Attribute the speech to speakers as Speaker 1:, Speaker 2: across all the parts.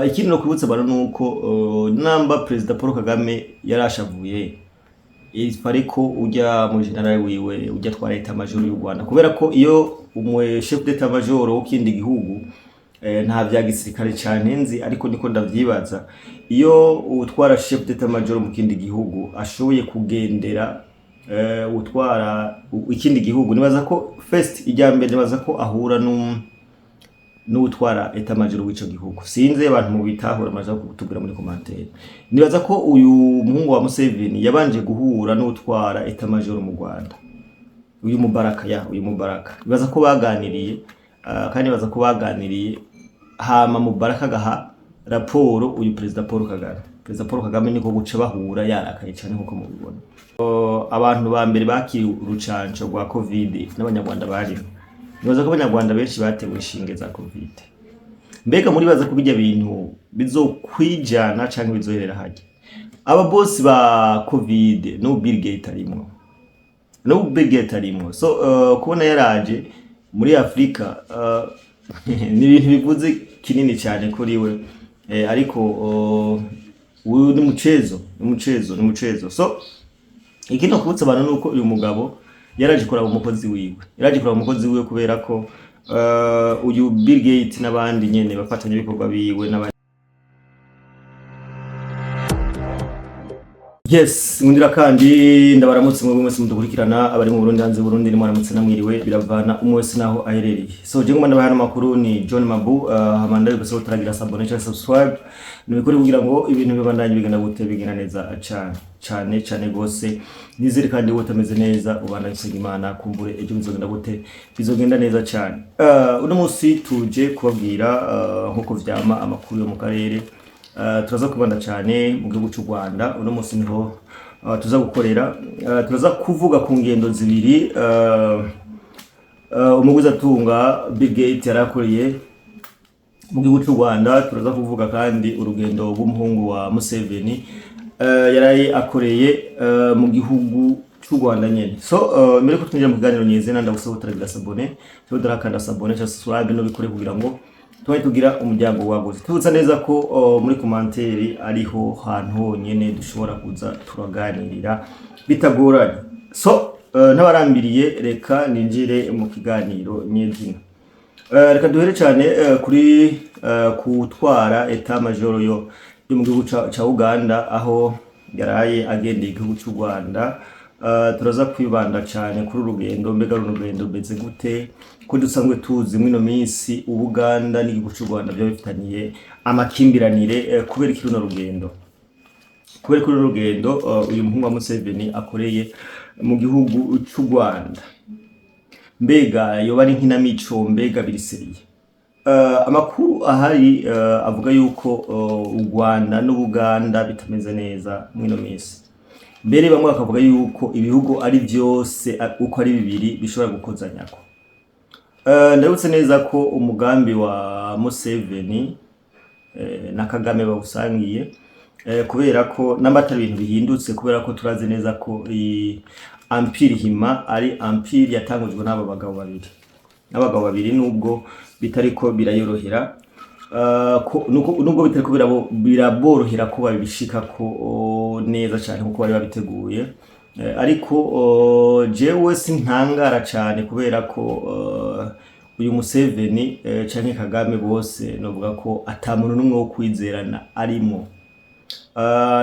Speaker 1: Ikindi no kwibutsa abantu nuko namba President Paul Kagame yarashavuye ariko ujya mu general wiwe ujya twara leta major y'u Rwanda kubera ko iyo umwe chef d'etat major w'ikindi gihugu nta vya gisirikare cyane nzi ariko niko ndavyibaza iyo utwara chef d'etat major mu kindi gihugu ashoboye kugendera utwara ikindi gihugu nibaza ko first ijyambere nibaza ko ahura n'utwara etat major w'ico gihugu sinze abantu mu bitahura maje kutubwira muri commentaire nibaza ko uyu muhungu wa Museveni yabanje guhura n'utwara etat major mu Rwanda uyu Mubaraka nibaza ko baganiriye kandi nibaza ko baganiriye hama Mubaraka gaha raporo uyu President Paul Kagame niko guca bahura yarakaye cyane nkuko mubibona abantu ba mbere bakiri urucanco rwa covid n'abanyarwanda bari nibaza ko abanyarwanda benshi batewe inshinge za covid mbega muri baza kubijya bintu bizokwijana canke bizoherera haje aba boss ba covid no Bill Gates arimo so kubona yaraje muri Afrika ni ibintu bivuze kinini cyane kuri we ariko uyu ni muchezo so ikino kubutsa abantu nuko uyu mugabo yaraje kuraba umukozi wiwe kubera ko uyu Bill Gates n'abandi nyene bafatanya ibikorwa biwe n'abandi. Yes, ngundira kandi ndabaramutse mu bumwe mudukurikirana abari mu Burundi hanze Burundi ni mwaramutse namwiriwe biravana umwese naho aherereye. So je ngomba ndabahana makuru ni John Mabu hamanda yo gusaba turagira abonne subscribe nibikore kugira ngo ibintu bibandanye bigana gute bigena neza cyane gose nizere kandi wote ameze neza ubana bisega Imana kumbure ejo bizogenda gute bizogenda neza cyane. Uno munsi tuje kubabwira nkuko vyama amakuru yo mu karere turaza kubanda cyane mu gihugu cy'u Rwanda uno munsi niho tuza gukorera turaza kuvuga ku ngendo zibiri umuguzi atunga Bill Gates yarakoreye mu gihugu cy'u Rwanda turaza kuvuga kandi urugendo rw'umuhungu wa Museveni yaraye akoreye mu gihugu cy'u Rwanda nyene so mbere ko twinjira mu kiganiro nyezena ndagusaba utaragira abone cyo durakanda abone cyangwa subscribe no bikore kugira ngo tugira umuryango waguze tubutsa neza ko muri commentaire ariho hantu honyene dushobora kuza turaganirira bitagoranye so ntabarambiriye reka ninjire mu kiganiro nyezina reka duhere cyane kuri kutwara etat major yo mu gihugu ca Uganda aho yaraye agendeye igihugu cy'u Rwanda turaza kwibanda cyane kuri urugendo mbega urugendo beze gute ko dusanzwe tuzi mwino minsi Uganda n'igihugu cy'u Rwanda byo bifitaniye amakimbiranire kubera ikiruno rugendo uyu muhungu wa Museveni akoreye mu gihugu cy'u Rwanda mbega yo bari nkinamico mbega biriseriye amakuru ahari avuga yuko u Rwanda n'Ubuganda bitameze neza mwino minsi mbere bamwe bakavuga yuko ibihugu ari byose uko ari bibiri bishobora gukozanyako ndabutse neza ko umugambi wa Museveni na Kagame bawusangiye kubera ko n'amatari ibintu bihindutse kubera ko turazi neza ko empire hima ari empire yatangujwe n'abagabo babiri nubwo bitariko birayorohera nubwo bitariko biraborohera ko babishika ko neza cyane nkuko bari babiteguye ariko jewe sintangara cyane kubera ko uyu Museveni canke Kagame bose novuga ko atamuntu numwe wo kwizerana arimo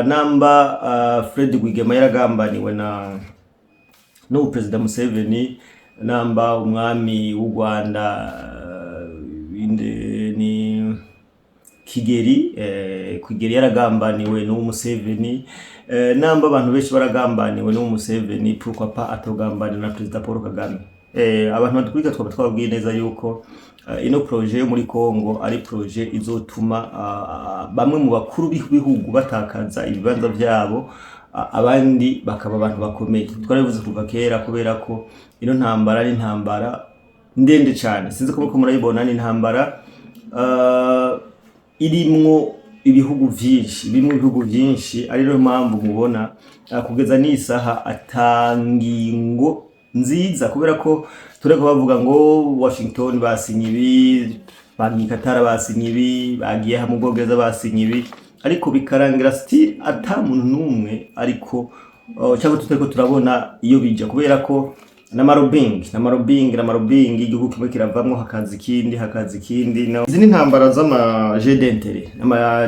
Speaker 1: namba Fred Rwigema yaragambaniwe no President Museveni namba umwami w'u Rwanda ni Kigeli yaragambaniwe no Museveni namba abantu benshi baragambaniwe no Museveni pourquoi pas atogambana na President Paul Kagame abantu badukurika twababwiye neza yuko ino projet yo muri Kongo ari projet izotuma bamwe mu bakuru b'ibihugu batakaza ibibanza byabo abandi bakaba abantu bakomeye twarabivuze kuva kera kubera ko ino ntambara ari ntambara ndende cyane sinzi ko murayibona ni ntambara irimwo ibihugu byinshi ari no mpamvu mubona kugeza n'isaha atangingo nziza kubera ko tureko bavuga ngo Washington basinye ibi bagiye Katara basinye ibi, bagiye mu Bwongereza basinye ibi, ariko bikarangira still ata muntu numwe ariko cyangwa tutariko turabona iyo bija, kubera ko n'amarobing igihugu kimwe kiravamwo hakaza ikindi. Izi ni intambara z'ama jeux d'intérêt,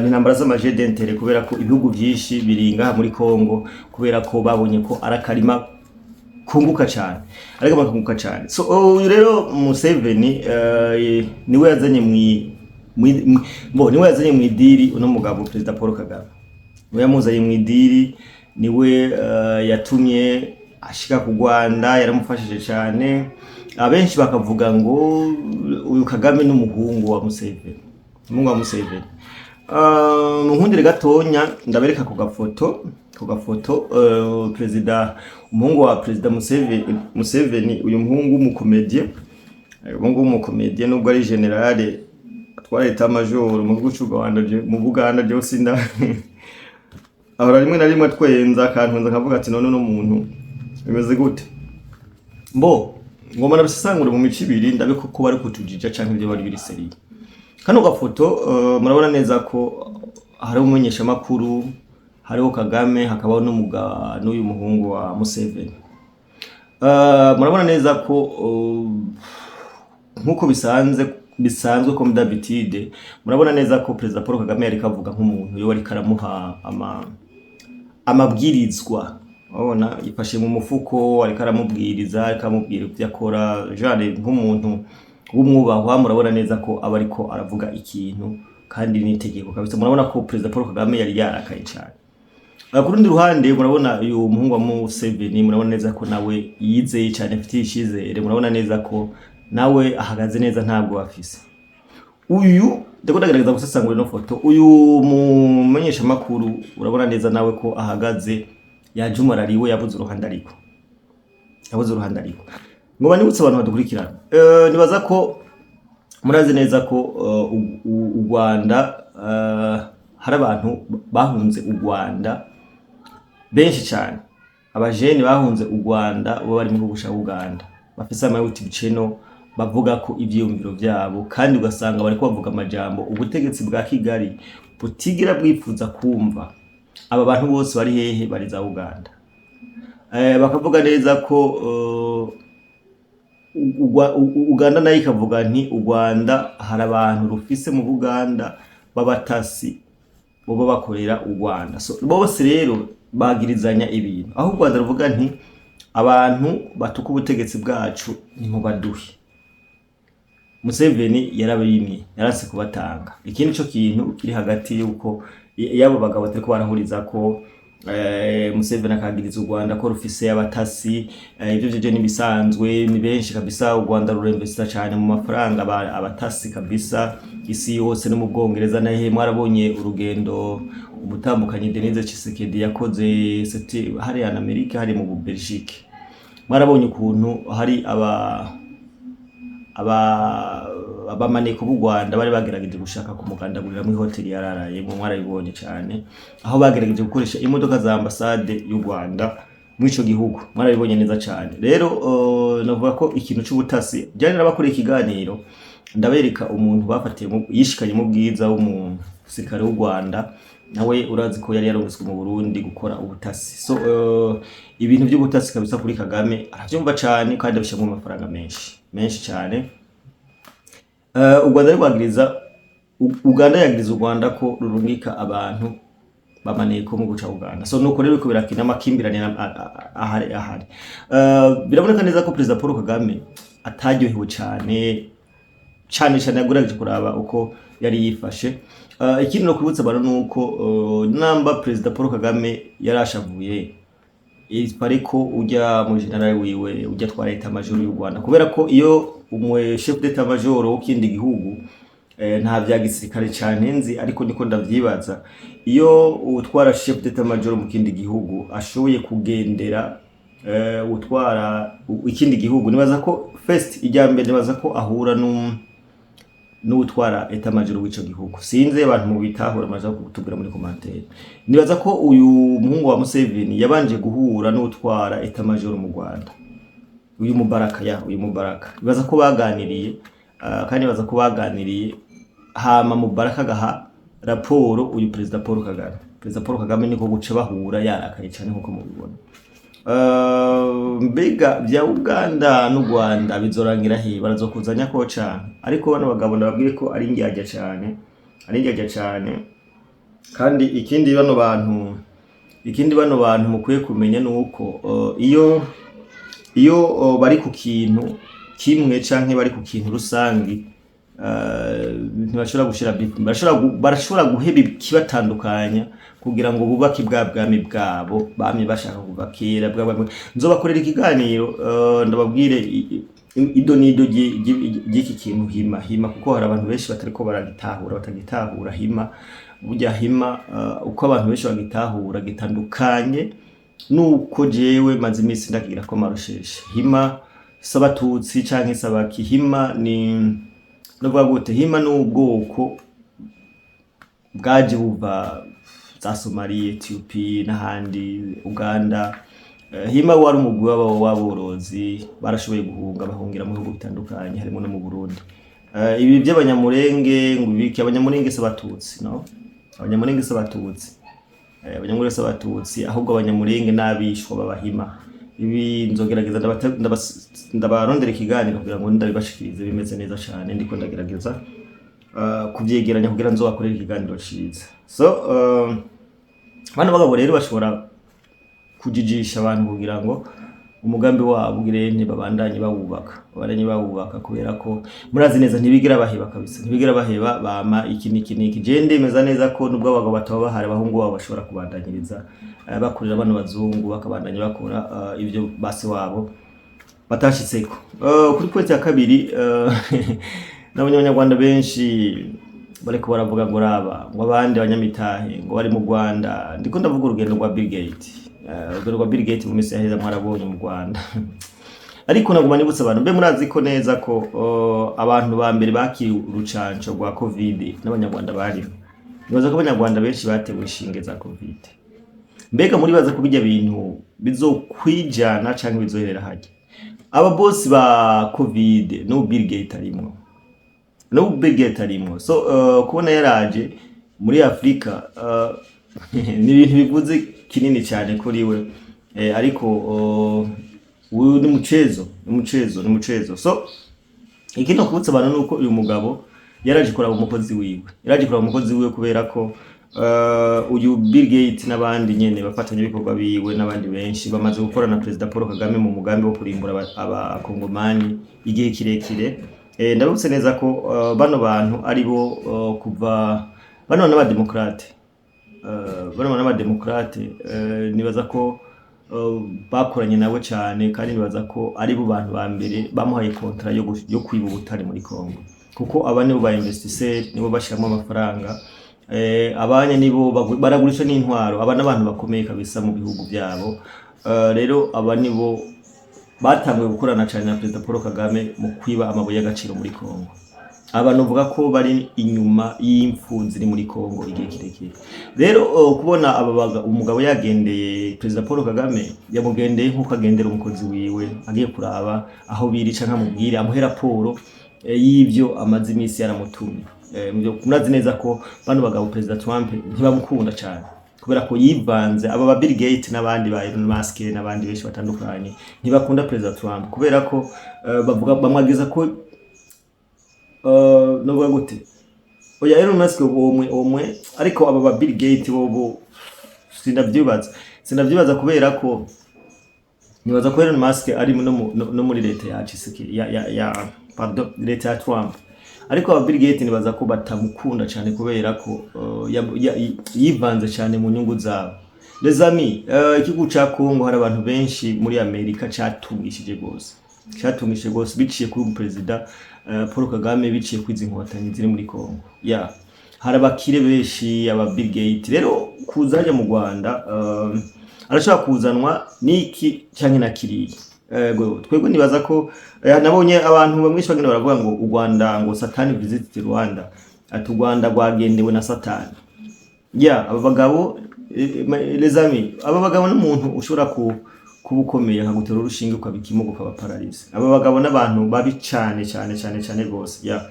Speaker 1: intambara z'ama jeux d'intérêt, kubera ko ibihugu byinshi biringa muri Kongo kubera ko babonye ko arakarima kunguka cyane, ariko bakunguka cyane. So uyu rero Museveni niwe yazanye niwe yazanye mu idiri uno mugabo Perezida Paul Kagame, niwe yamuzanye mu idiri, niwe yatumye ashika ku Rwanda, yaramufashije cyane. Abenshi bakavuga ngo uyu Kagame n'umuhungu wa Museveni, umuhungu wa Museveni. Munkundire gatonya ndabereka ku gafoto Perezida, umuhungu wa Perezida Museveni, uyu muhungu w'umukomedie nubwo ari generale atwara leta major mu gihugu cy'u Rwanda, mu Buganda byo sinda ahora rimwe na rimwe twenza kantunza kavuga ati none no muntu bimeze gute. Ngoma nabisangure mu mico ibiri ndabe ko bari kutujija canke ibyo bari biri seri. Kano gafoto murabona neza ko hari umumenyesha makuru, hariho Kagame, hakabaho n'uyu muhungu wa Museveni. Murabona neza ko nkuko bisanzwe ko David, murabona neza ko Perezida Paul Kagame yari kavuga nk'umuntu yo wari karamuha amabwirizwa, urabona yifashe mu mufuko, ari karamubwiriza, ari kamubwira ibyo akora, jane nk'umuntu w'umwubahwa. Murabona neza ko aba ariko aravuga ikintu kandi n'itegeko kabisa. Murabona ko Perezida Paul Kagame yari yarakaye cyane. Ku rundi ruhande murabona uyu muhungu wa Museveni, murabona neza ko nawe yizeye cyane, afite ishizere. Murabona neza ko nawe ahagaze neza, ntabwo afise. Uyu ndagerageza gusesangura no foto, uyu mumenyesha makuru urabona neza nawe ko ahagaze, yajumarariwe, yabuze uruhande ariko. Ngoba nibutse abantu badukurikirana, nibaza ko murazi neza ko u Rwanda hari abantu bahunze u Rwanda benshi cyane. Abajeni bahunze u Rwanda bo bari mu gihugu cya Uganda, bafise ama YouTube channel bavuga ko ivyiyumviro byabo, kandi ugasanga bari kuvuga amajambo ubutegetsi bwa Kigali butigira bwifuza kumva. Aba bantu bose bari hehe? Bari za Uganda. Bakavuga neza ko Uganda nayo ikavuga nti u Rwanda hari abantu rufise mu Buganda babatasi bo bakorera u Rwanda. So bose rero bagirizanya ibintu, aho u Rwanda ruvuga nti abantu batuka ubutegetsi bwacu ni mu baduhi. Museveni yarabimye, yarase kubatanga. Ikindi cyo kintu kiri hagati yuko yabo bagabo bateko barahuriza ko Museveni akagiriza u Rwanda ko rufise abatasi. Ibyo nibisanzwe, ni benshi kabisa. U Rwanda ruremvesta cyane mu mafaranga abatasi kabisa, isi yose no mu Bwongereza. Nahe mwarabonye urugendo ubutambukanye Denise Tshisekedi yakoze hari ya Amerika, hari mu Belgique. Mwarabonye ukuntu hari abamaneko b'u Rwanda bari bagerageje gushaka kumugandagurira muri hoteli yararaye mu, mwarabibonye cyane, aho bagerageje gukoresha imodoka za ambassade y'u Rwanda muri ico gihugu. Mwarabibonye neza cyane. Rero navuga ko ikintu cy'ubutasi byari nabakoreye ikiganiro, ndabereka umuntu bafatiye yishikanye mu bwiza w'umusirikare w'u Rwanda, nawe urazi ko yari yarongezwe mu Burundi gukora ubutasi. So ibintu by'ubutasi kabisa kuri Kagame aravyumva cyane, kandi abishyamo amafaranga menshi cyane. U Rwanda rwagiriza Uganda yagiriza u Rwanda ko rurungika abantu bamaneko mu guca Uganda. So nuko rero ko birakina amakimbirane ahari. Biraboneka neza ko Perezida Paul Kagame ataryohewe cyane yagurageje kuraba uko yari yifashe. Ikindi no kwibutsa abantu nuko namba Perezida Paul Kagame yarashavuye, ariko ujya mu general wiwe ujya twara leta major y'u Rwanda, kubera ko iyo umwe chef d'etat major w'ikindi gihugu nta bya gisirikare cyane nzi, ariko niko ndavyibaza, iyo utwara chef d'etat major mu kindi gihugu ashoboye kugendera utwara ikindi gihugu, nibaza ko first ijyambere nibaza ko ahura n'utwara etat major w'ico gihugu. Sinze abantu mu bitahura maza kutubwira muri commentaire. Nibaza ko uyu muhungu wa Museveni yabanje guhura n'utwara etat major mu Rwanda, uyu Mubaraka. Nibaza ko baganiriye kandi baza kubaganiriye hama Mubaraka agaha raporo uyu Perezida Paul Kagame. Perezida Paul Kagame niko guca bahura yarakaye cyane nkuko mubibona. Mbega bya Uganda n'u Rwanda bizorangira he? Barazokuzanya ko cyane, ariko bano bagabo ndababwiye ko ari indyarya cyane, kandi ikindi bano bantu mukwiye kumenya nuko iyo bari ku kintu kimwe canke bari ku kintu rusangi, ntibashobora gushira bifu, barashobora guheba ikibatandukanya kugira ngo bubake bwami bwabo bamye bashaka kubakira nzobakorera ikiganiro ndababwire ido nido giki kintu hima kuko hari abantu benshi batariko batagitahura hima burya hima uko abantu benshi bagitahura gitandukanye nuko jewe maze imisi ndagira ko marusheshe. Hima sabatutsi canke sabaki, hima ni novuga gute, hima n'ubwoko bwaje buva za Somalia, Ethiopia n'ahandi, Uganda. Hima wari umugwi w'aborozi barashoboye guhunga bahungira mu bihugu bitandukanye harimo no mu Burundi. Ibi by'abanyamurenge ngo biki abanyamurenge sabatutsi, no abanyamurenge sabatutsi ahubwo abanyamurenge n'abishwa babahima. Ibi nzogerageza ndabarondera ikiganiro kugira ngo ndabibashikirize bimeze neza cyane, ndiko ndagerageza kuvyegeranya kugira nzobakorera ikiganiro ciza. Bano bagabo rero bashobora kujijisha abantu kugira ngo umugambi wabo ugire babandanye bawubaka kubera ko murazi neza ntibigira baheba kabisa, ntibigira baheba bama iki niki. Je ndemeza neza ko nubwo abagabo bataba bahari abahungu babo bashobora kubandanyiriza bakorera bano bazungu, bakabandanya bakora ibyo base wabo batashitseko. Kuri point ya kabiri n'abanyarwanda benshi bariko baravuga ngo raba ngo abandi abanyamitahe ngo bari mu Rwanda. Ndiko ndavuga urugendo rwa Bill Gates. Urugendo rwa Bill Gates mu misi yaheze mwarabonye mu Rwanda. Ariko naguma nibutsa abantu mbe murazi ko neza ko abantu ba mbere bakiri urucanco rwa Covid n'abanyarwanda bari. Nibaza ko abanyarwanda benshi batewe inshinge za Covid. Mbega muri baza kubijya bintu bizokwijana canke bizoherera haje. Aba boss ba Covid no Bill Gates arimo. Kubona yaraje muri Afrika ni ibintu bivuze kinini cyane kuri we, ariko uyu ni muchezo. Ikino kubutsa abantu nuko uyu mugabo yaraje kuraba umukozi wiwe, kubera ko uyu Bill Gates n'abandi nyene bafatanya ibikorwa biwe n'abandi benshi bamaze gukora na Perezida Paul Kagame mu mugambi wo kurimbura abakongomani igihe kirekire. Ndabutse neza ko bano bantu ari bo kuva bano n'abademokrate nibaza ko bakoranye nawe cyane, kandi nibaza ko ari bo bantu ba mbere bamuhaye kontra yo kwiba ubutare muri Kongo, kuko abane bo ba investisseur nibo bashiramo amafaranga. Abanye nibo baragurisha n'intwaro, abana abantu bakomeye kabisa mu bihugu byabo. Rero aba nibo batanguye gukorana cyane na Perezida Paul Kagame mu kwiba amabuye y'agaciro muri Kongo. Abantu bavuga ko bari inyuma y'imfu ziri muri Kongo igihe kirekire. Rero kubona umugabo yagendeye Perezida Paul Kagame, yamugendeye nkuko agendera umukozi wiwe, agiye kuraba aho birica nkamubwire amuhe raporo y'ibyo amaze imisi yaramutumye. Murazi neza ko bano bagabo Perezida Trump ntibamukunda cyane kubera ko yivanze. Aba Bill Gates n'abandi ba Elon Musk n'abandi benshi batandukanye ntibakunda Perezida Trump kubera ko bavuga bamwageza ko novuga gute, oya Elon Musk omwe, ariko aba Bill Gates bo sinavyibaza kubera ko nibaza ko Elon Musk ari no muri leta ya leta ya Trump, ariko aba Bill Gates nibaza ko batamukunda cyane kubera ko yivanze cyane mu nyungu zabo. Les amis, ikigo ca Kongo hari abantu benshi muri Amerika catungishije gose biciye kuri Perezida Paul Kagame, biciye kwizi inkotanyi ziri muri Kongo. Hari abakire benshi aba Bill Gates. Rero kuzaje mu Rwanda arashaka kuzanwa niki cyangwa na kiriya. Twebwe nibaza ko nabonye abantu bamwe bagenda baravuga ngo u Rwanda ngo Satani visit Rwanda, ati u Rwanda rwagendewe na Satani. Aba bagabo les amis, aba bagabo n'umuntu ushobora kuba ukomeye akagutera urushinge ukabikimuga ukaba paralyse. Aba bagabo n'abantu babi cyane cyane cyane cyane gose ya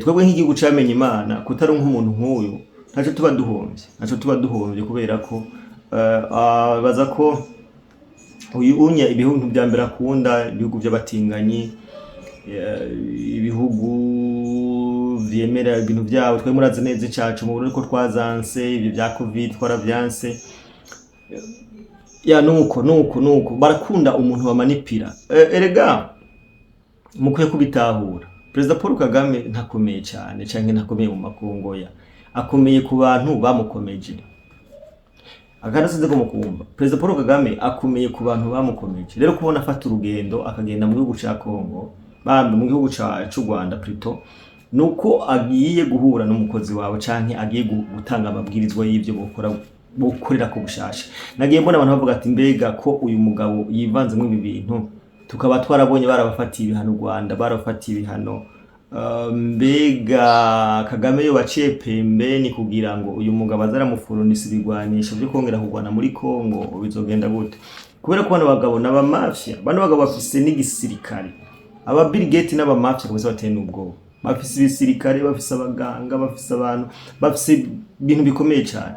Speaker 1: twebwe nk'igihugu camenye Imana kutari nk'umuntu nk'uyu ntaco tuba duhombye kubera ko baza ko uyu unya ibihugu bya mbere akunda ibihugu by'abatinganyi ibihugu vyemera ibintu byabo twe murazi neza icacu mu Burundi ko twazanse ibyo bya covid twaravyanse ya nuko barakunda umuntu bamanipira erega mukwiye kubitahura. Perezida Paul Kagame ntakomeye cyane canke ntakomeye mu makungu ya akomeye ku bantu bamukomeje agarasize ko mukumva. Perezida Paul Kagame akomeye ku bantu bamukomeje. Rero kubona afata urugendo akagenda mu gihugu ca Kongo mu gihugu c'u Rwanda plutôt nuko agiye guhura n'umukozi wawe canke agiye gutanga amabwirizwa y'ivyo bokorera ku bushasha. Nagiye mbona abantu bavuga ati mbega ko uyu mugabo yivanze mu ibi bintu tukaba twarabonye barabafatiye ibihano Rwanda barabafatiye ibihano mbega Kagame yo baciye pembeni kugira ngo uyu mugabo azaramufurunisa ibigwanisho byo kongera kugwana muri Kongo bizogenda gute? Kubera ko bano bagabo n'aba mafia, bano bagabo bafise n'igisirikare, aba Bill Gates n'aba mafia kubese bateye n'ubwoba, bafise ibisirikare, bafise abaganga, bafise abantu, bafise ibintu bikomeye cyane.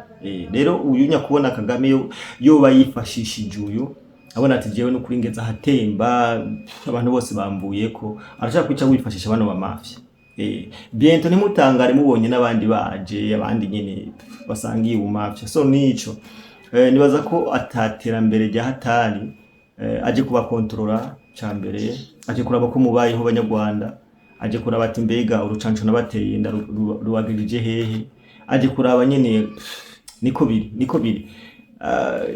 Speaker 1: Rero uyu nyakubona Kagame yo bayifashishije uyu abona ati jewe no kuri ngeza hatemba abantu bose bambuye ko arashaka kwica wifashisha bano ba mafia. Bientôt nimutangare mubonye n'abandi baje abandi nyene basangiye u mafia. So nico nibaza ko ataterambere rya hatari aje kuba controller cyambere, aje kuraba ko mubayeho abanyarwanda, aje kuraba ati mbega urucanco nabateye inda ruwagirije hehe, aje kuraba nyene niko biri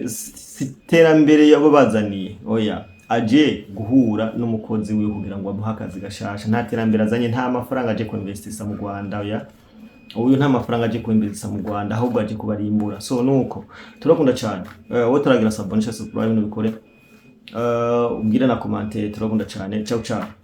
Speaker 1: siterambere yabo bazaniye oya aje guhura n'umukozi wiwe kugira ngo amuhe akazi gashasha. Nta terambere azanye, nta mafaranga aje kuinvestisa mu Rwanda oya uyu nta mafaranga aje kuinvestisa mu Rwanda ahubwo aje kubarimbura. So nuko turakunda cyane wowe turagira subscribe n'ubikore ubwira na commentaire turakunda cyane. Ciao ciao.